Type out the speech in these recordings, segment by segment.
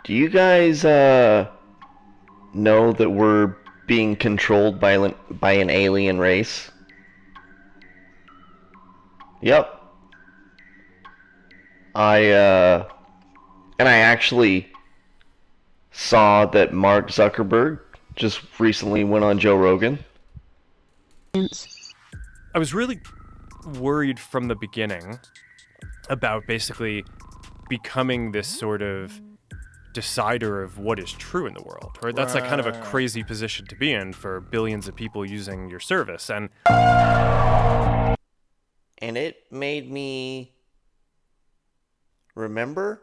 Do you guys know that we're being controlled by an alien race? Yep. I and I actually saw that Mark Zuckerberg just recently went on Joe Rogan. I was really worried from the beginning about basically becoming this sort of decider of what is true in the world, right? That's like kind of a crazy position to be in for billions of people using your service. And And it made me remember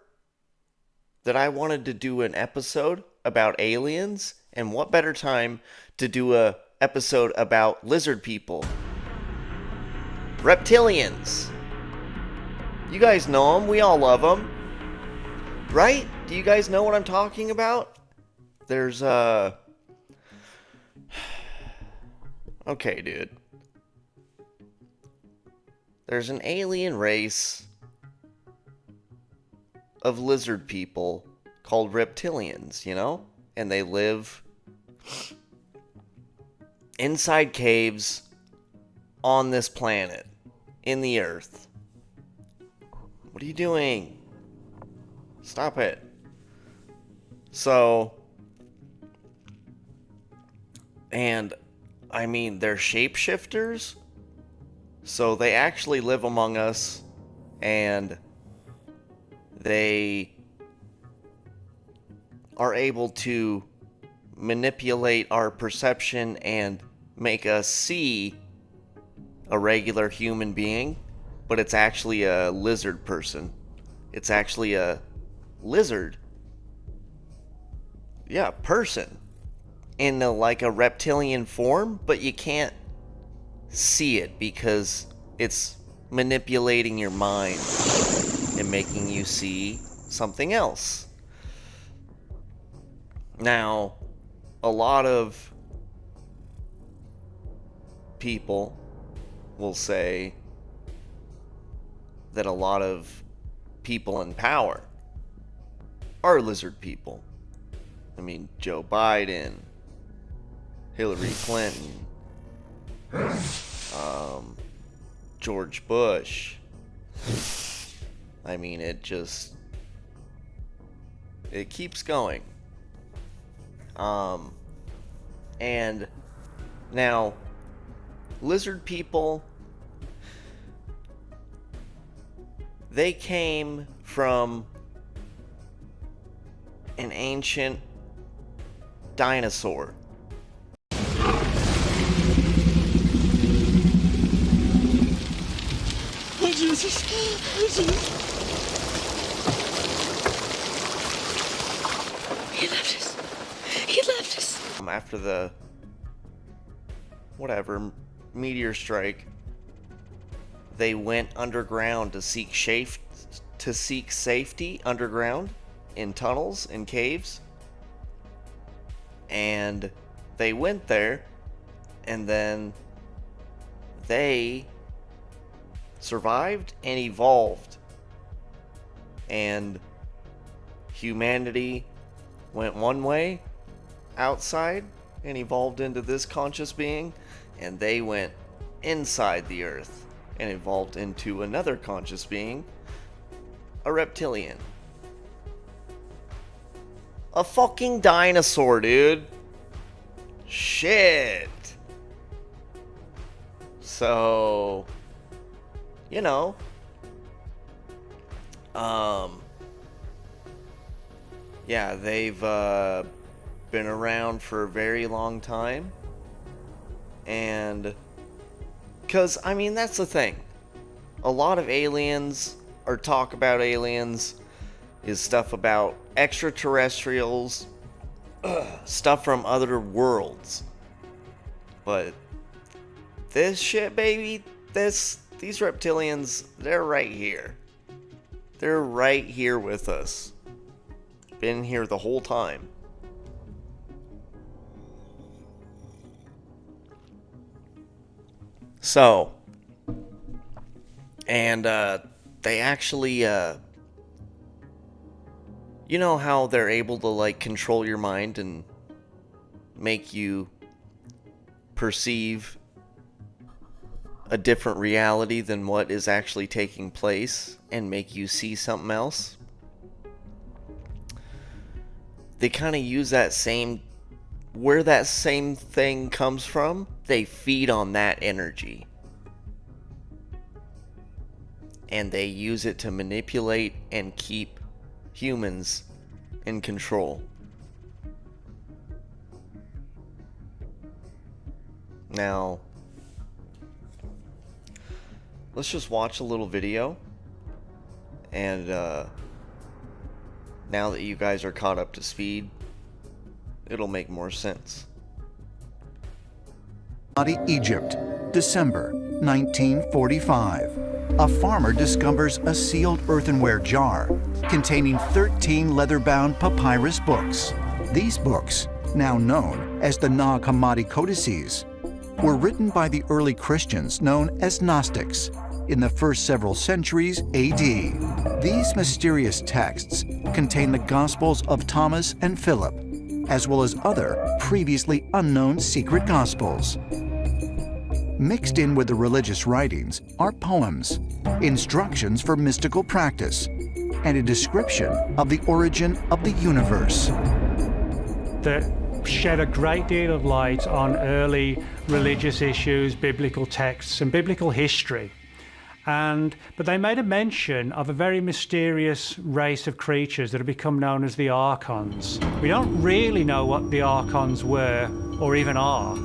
that I wanted to do an episode about aliens, and what better time to do a episode about lizard people? Reptilians. You guys know them, we all love them. Right? Do you guys know what I'm talking about? There's okay, dude. There's an alien race of lizard people called reptilians, you know? And they live inside caves on this planet, in the earth. What are you doing? Stop it. So, and I mean, they're shapeshifters, so they actually live among us, and they are able to manipulate our perception and make us see a regular human being, but it's actually a lizard person. It's actually a lizard. Yeah, person. In like a reptilian form, but you can't see it because it's manipulating your mind and making you see something else. Now, a lot of people will say that a lot of people in power are lizard people. I mean, Joe Biden, Hillary Clinton, George Bush. I mean, it keeps going. And now, lizard people, they came from an ancient dinosaur. Oh, Jesus. Oh, Jesus. He left us. He left us. After the whatever meteor strike, they went underground to seek safety underground in tunnels and caves. And they went there, and then they survived and evolved. And humanity went one way outside and evolved into this conscious being, and they went inside the earth and evolved into another conscious being, a reptilian. A fucking dinosaur, dude. Shit. So, you know, yeah, they've been around for a very long time. And, because, I mean, that's the thing. A lot of aliens, or talk about aliens, is stuff about extraterrestrials, stuff from other worlds. But this shit, baby, these reptilians, they're right here. They're right here with us. Been here the whole time. So, and they actually You know how they're able to, like, control your mind and make you perceive a different reality than what is actually taking place and make you see something else? They kind of use that same, where that same thing comes from, they feed on that energy. And they use it to manipulate and keep humans in control. Now, let's just watch a little video, and now that you guys are caught up to speed, it'll make more sense. Egypt, December 1945. A farmer discovers a sealed earthenware jar containing 13 leather-bound papyrus books. These books, now known as the Nag Hammadi Codices, were written by the early Christians known as Gnostics in the first several centuries AD. These mysterious texts contain the Gospels of Thomas and Philip, as well as other previously unknown secret Gospels. Mixed in with the religious writings are poems, instructions for mystical practice, and a description of the origin of the universe. That shed a great deal of light on early religious issues, biblical texts, and biblical history. But they made a mention of a very mysterious race of creatures that have become known as the Archons. We don't really know what the Archons were or even are.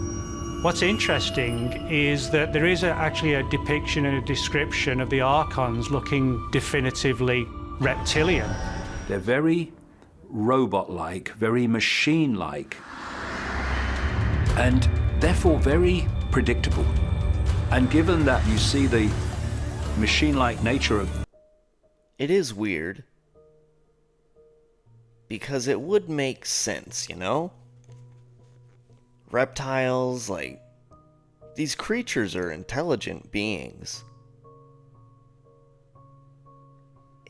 What's interesting is that there is actually a depiction and a description of the Archons looking definitively reptilian. They're very robot-like, very machine-like, and therefore very predictable. And given that you see the machine-like nature of... It is weird, because it would make sense, you know? Reptiles, like, these creatures are intelligent beings.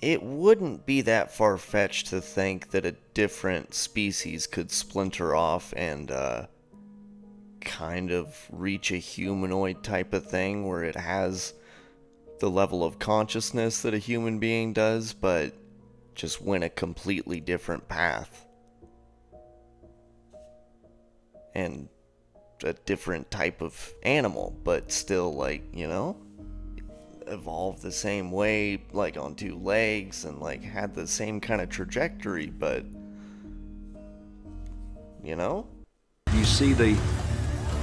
It wouldn't be that far-fetched to think that a different species could splinter off and, kind of reach a humanoid type of thing where it has the level of consciousness that a human being does, but just went a completely different path. And a different type of animal, but still, like, you know, evolved the same way, like on two legs, and like had the same kind of trajectory, but, you know? You see the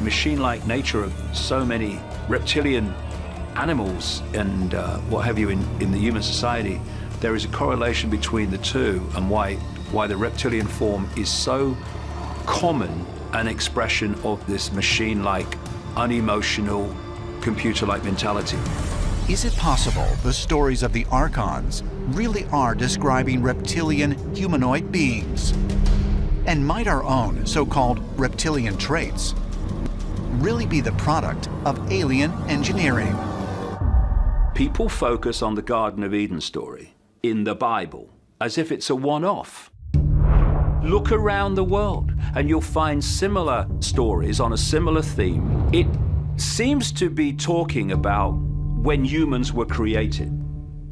machine-like nature of so many reptilian animals and what have you in the human society. There is a correlation between the two, and why the reptilian form is so common an expression of this machine-like, unemotional, computer-like mentality. Is it possible the stories of the Archons really are describing reptilian humanoid beings? And might our own so-called reptilian traits really be the product of alien engineering? People focus on the Garden of Eden story in the Bible as if it's a one-off. Look around the world and you'll find similar stories on a similar theme. It seems to be talking about when humans were created,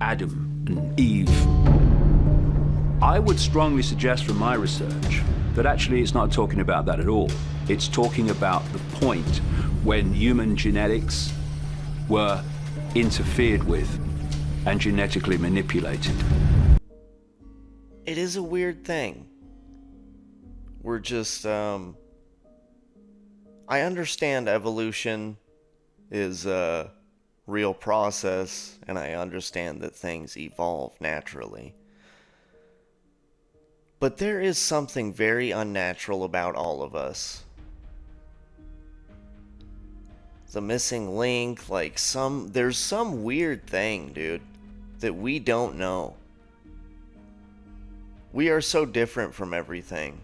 Adam and Eve. I would strongly suggest from my research that actually it's not talking about that at all. It's talking about the point when human genetics were interfered with and genetically manipulated. It is a weird thing. We're just, I understand evolution is a real process, and I understand that things evolve naturally. But there is something very unnatural about all of us. The missing link, like there's some weird thing, dude, that we don't know. We are so different from everything.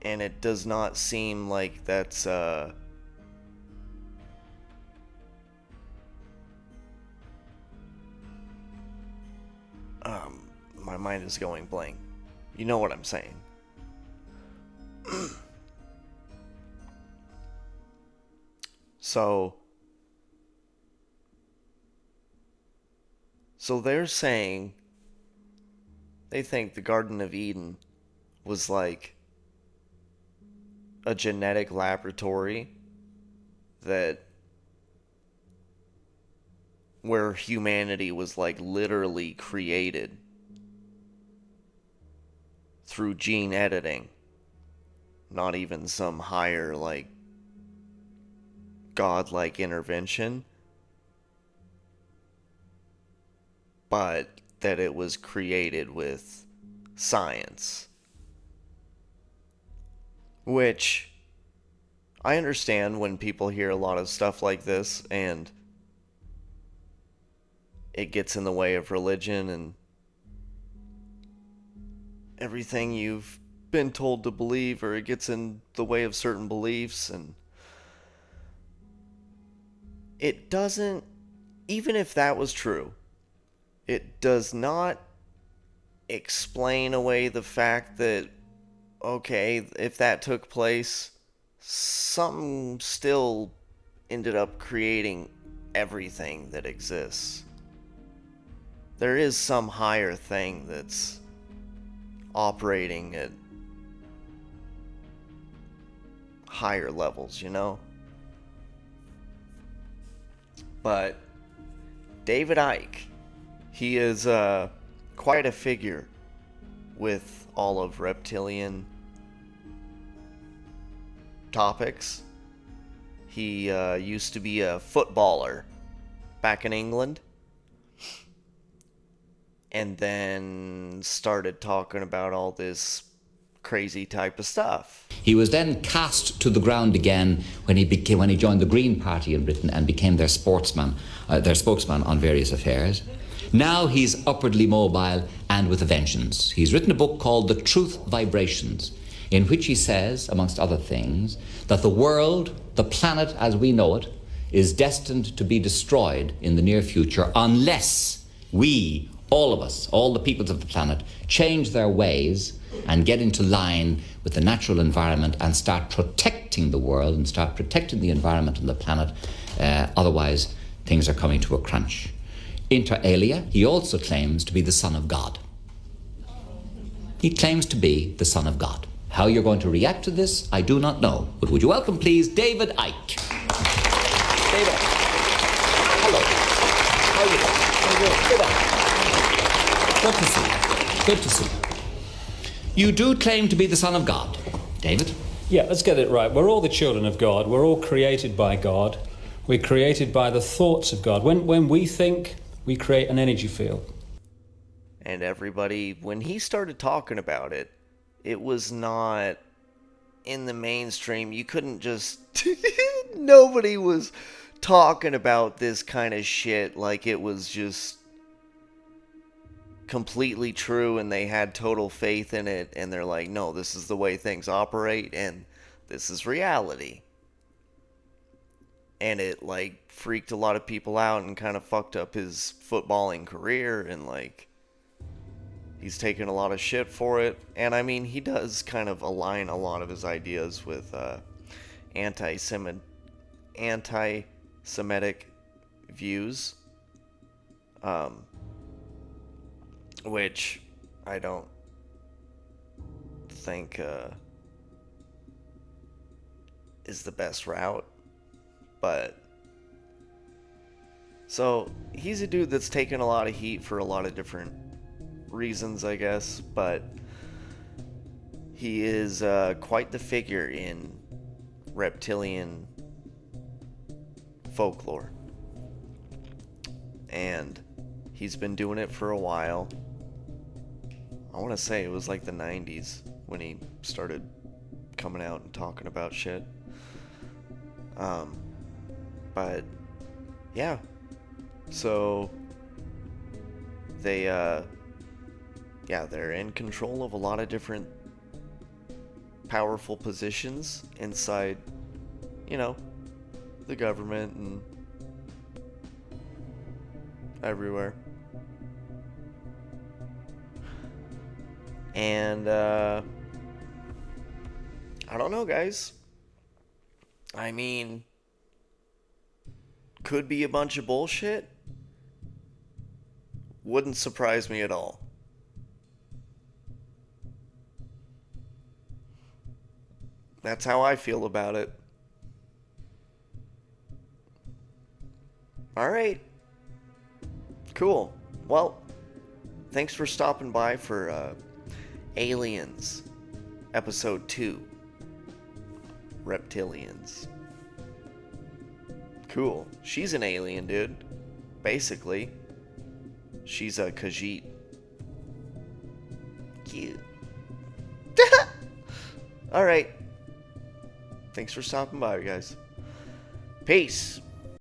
And it does not seem like that's, My mind is going blank. You know what I'm saying. So they're saying they think the Garden of Eden was like a genetic laboratory that where humanity was like literally created through gene editing. Not even some higher like godlike intervention, but that it was created with science. Which I understand when people hear a lot of stuff like this and it gets in the way of religion and everything you've been told to believe, or it gets in the way of certain beliefs, and it doesn't, even if that was true, it does not explain away the fact that, okay, if that took place, something still ended up creating everything that exists. There is some higher thing that's operating at higher levels, you know? But David Icke, he is quite a figure with all of reptilian topics. He used to be a footballer back in England, and then started talking about all this crazy type of stuff. He was then cast to the ground again when he joined the Green Party in Britain and became their spokesman on various affairs. Now he's upwardly mobile and with a vengeance. He's written a book called The Truth Vibrations, in which he says, amongst other things, that the world, the planet as we know it, is destined to be destroyed in the near future unless we, all of us, all the peoples of the planet, change their ways and get into line with the natural environment and start protecting the world and start protecting the environment and the planet. Otherwise, things are coming to a crunch. Inter alia, he also claims to be the Son of God. He claims to be the Son of God. How you're going to react to this, I do not know. But would you welcome, please, David Icke. David, hello. How are you doing? Good to see you. Good to see you. You do claim to be the Son of God, David? Yeah, let's get it right. We're all the children of God. We're all created by God. We're created by the thoughts of God. When we think, we create an energy field. And everybody, when he started talking about it, it was not in the mainstream. You couldn't just... Nobody was talking about this kind of shit like it was just completely true and they had total faith in it, and they're like, no, this is the way things operate and this is reality. And it like freaked a lot of people out and kind of fucked up his footballing career, and like he's taken a lot of shit for it. And I mean, he does kind of align a lot of his ideas with anti-Semitic views, which I don't think is the best route. But so he's a dude that's taken a lot of heat for a lot of different reasons, I guess, but he is quite the figure in reptilian folklore, and he's been doing it for a while. I want to say it was like the 90s when he started coming out and talking about shit. But yeah, so they they're in control of a lot of different powerful positions inside, you know, the government and everywhere. And, I don't know, guys. I mean, could be a bunch of bullshit. Wouldn't surprise me at all. That's how I feel about it. Alright. Cool. Well, thanks for stopping by for Aliens, Episode 2. Reptilians. Cool. She's an alien, dude. Basically. She's a Khajiit. Cute. Alright. Thanks for stopping by, guys. Peace.